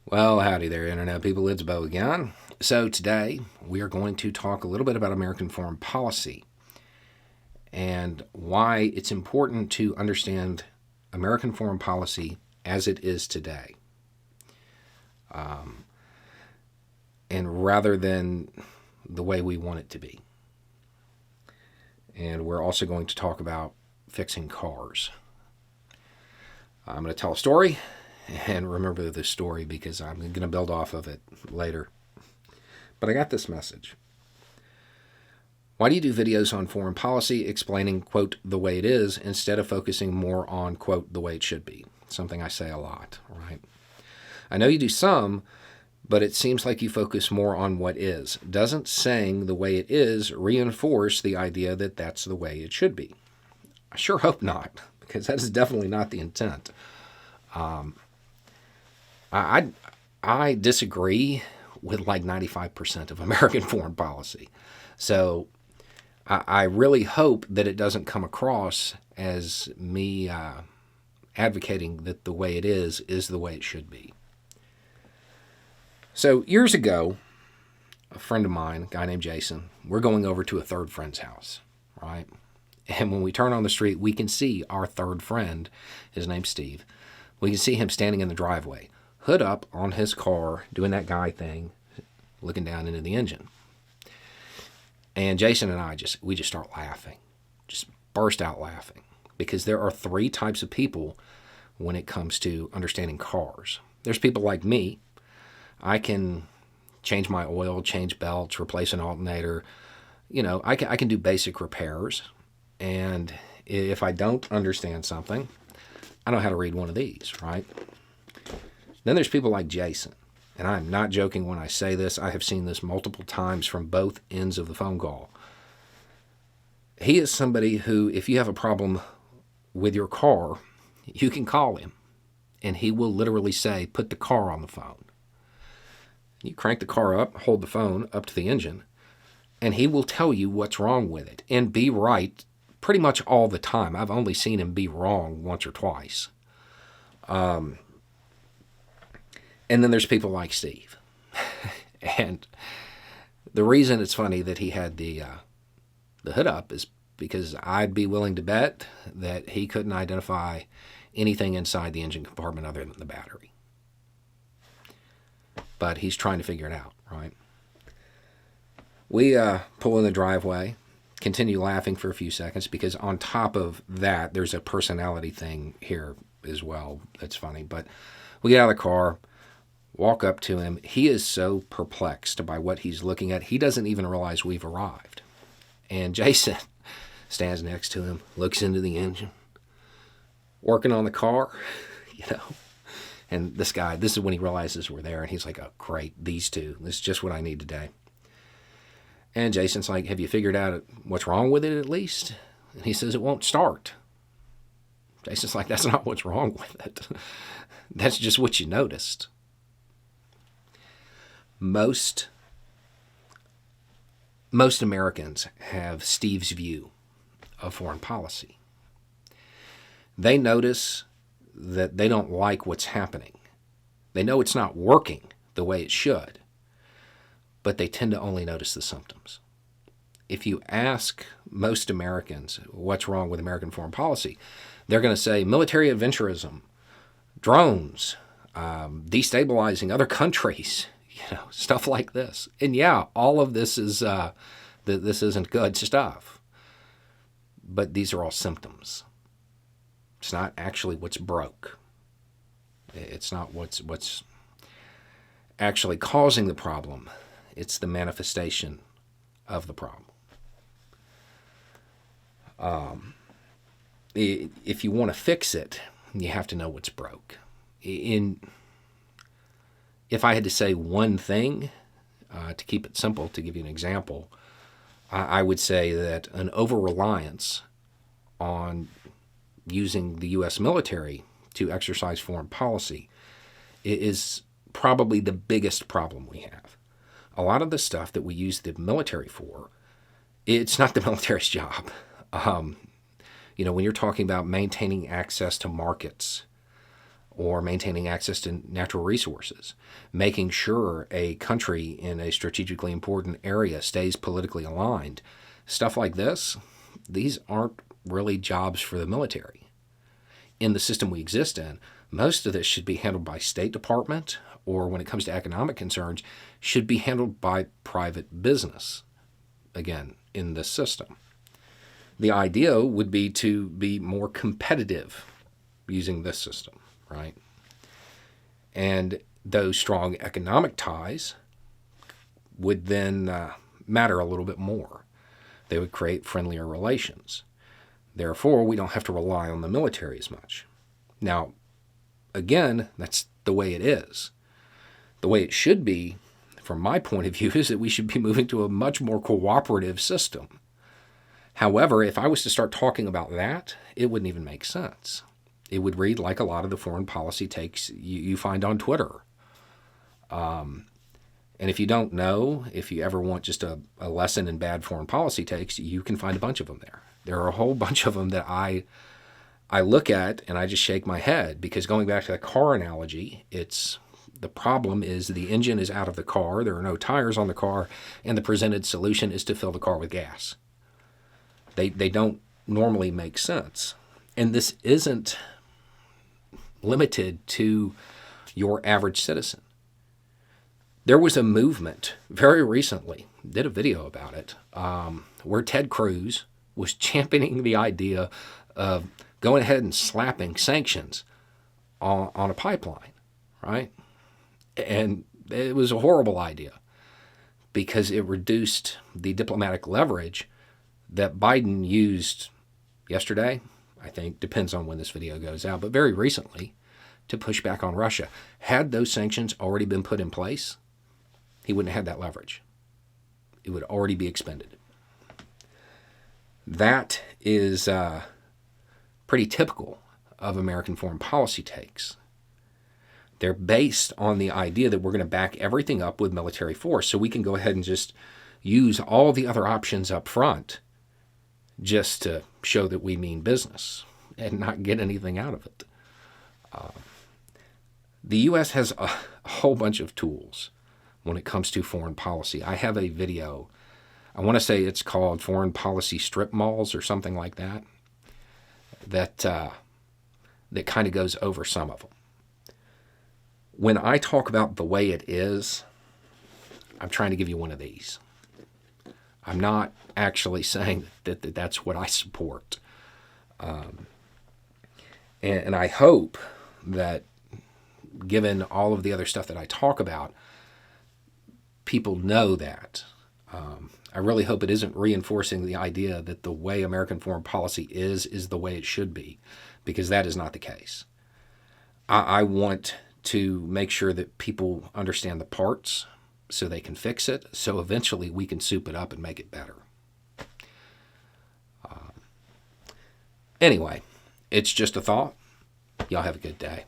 Well, howdy there, Internet people. It's Bo again. So, today we are going to talk a little bit about American foreign policy and why it's important to understand American foreign policy as it is today. And rather than the way we want it to be. And we're also going to talk about fixing cars. I'm going to tell a story and remember this story because I'm going to build off of it later. But I got this message. Why do you do videos on foreign policy explaining, quote, the way it is instead of focusing more on, quote, the way it should be? Something I say a lot, right? I know you do some, but it seems like you focus more on what is. Doesn't saying the way it is reinforce the idea that that's the way it should be? I sure hope not, because that is definitely not the intent. I disagree with like 95% of American foreign policy. So I really hope that it doesn't come across as me advocating that the way it is the way it should be. So years ago, a friend of mine, a guy named Jason, we're going over to a third friend's house, right? And when we turn on the street, we can see our third friend, his name's Steve. We can see him standing in the driveway, hood up on his car, doing that guy thing, looking down into the engine. And Jason and I just start laughing, just burst out laughing, because there are three types of people when it comes to understanding cars. There's people like me. I can change my oil, change belts, replace an alternator. You know, I can do basic repairs. And if I don't understand something, I know how to read one of these, right? Then there's people like Jason. And I'm not joking when I say this. I have seen this multiple times from both ends of the phone call. He is somebody who, if you have a problem with your car, you can call him. And he will literally say, put the car on the phone. You crank the car up, hold the phone up to the engine, and he will tell you what's wrong with it and be right pretty much all the time. I've only seen him be wrong once or twice. And then there's people like Steve. And the reason it's funny that he had the hood up is because I'd be willing to bet that he couldn't identify anything inside the engine compartment other than the battery. But he's trying to figure it out, right? We pull in the driveway, continue laughing for a few seconds, because on top of that, there's a personality thing here as well that's funny. But we get out of the car, walk up to him. He is so perplexed by what he's looking at, he doesn't even realize we've arrived. And Jason stands next to him, looks into the engine, working on the car, you know. And this is when he realizes we're there, and he's like, oh, great, these two. This is just what I need today. And Jason's like, have you figured out what's wrong with it at least? And he says, it won't start. Jason's like, that's not what's wrong with it. That's just what you noticed. Most Americans have Steve's view of foreign policy. They notice that they don't like what's happening. They know it's not working the way it should, but they tend to only notice the symptoms. If you ask most Americans what's wrong with American foreign policy, they're going to say military adventurism, drones, destabilizing other countries, stuff like this. And yeah, all of this is this isn't good stuff, but these are all symptoms. It's not actually what's broke. It's not what's actually causing the problem. It's the manifestation of the problem. If you want to fix it, you have to know what's broke. If I had to say one thing, to keep it simple, to give you an example, I would say that an over-reliance on using the U.S. military to exercise foreign policy is probably the biggest problem we have. A lot of the stuff that we use the military for, it's not the military's job. When you're talking about maintaining access to markets or maintaining access to natural resources, making sure a country in a strategically important area stays politically aligned. Stuff like this, these aren't really jobs for the military. In the system we exist in, most of this should be handled by State Department, or when it comes to economic concerns, should be handled by private business, again, in this system. The idea would be to be more competitive using this system, right? And those strong economic ties would then matter a little bit more. They would create friendlier relations. Therefore, we don't have to rely on the military as much. Now, again, that's the way it is. The way it should be, from my point of view, is that we should be moving to a much more cooperative system. However, if I was to start talking about that, it wouldn't even make sense. It would read like a lot of the foreign policy takes you find on Twitter. And if you don't know, if you ever want just a lesson in bad foreign policy takes, you can find a bunch of them there. There are a whole bunch of them that I look at and I just shake my head, because going back to the car analogy, the problem is the engine is out of the car, there are no tires on the car, and the presented solution is to fill the car with gas. They don't normally make sense. And this isn't limited to your average citizen. There was a movement very recently, did a video about it, where Ted Cruz was championing the idea of going ahead and slapping sanctions on a pipeline, right? And it was a horrible idea because it reduced the diplomatic leverage that Biden used yesterday, I think, depends on when this video goes out, but very recently, to push back on Russia. Had those sanctions already been put in place, he wouldn't have had that leverage. It would already be expended. That is pretty typical of American foreign policy takes. They're based on the idea that we're going to back everything up with military force, so we can go ahead and just use all the other options up front just to show that we mean business and not get anything out of it. The U.S. has a whole bunch of tools when it comes to foreign policy. I have a video, I want to say it's called Foreign Policy Strip Malls or something like that, that kind of goes over some of them. When I talk about the way it is, I'm trying to give you one of these. I'm not actually saying that that's what I support. And I hope that, given all of the other stuff that I talk about, people know that. I really hope it isn't reinforcing the idea that the way American foreign policy is the way it should be, because that is not the case. I want to make sure that people understand the parts so they can fix it, so eventually we can soup it up and make it better. Anyway, it's just a thought. Y'all have a good day.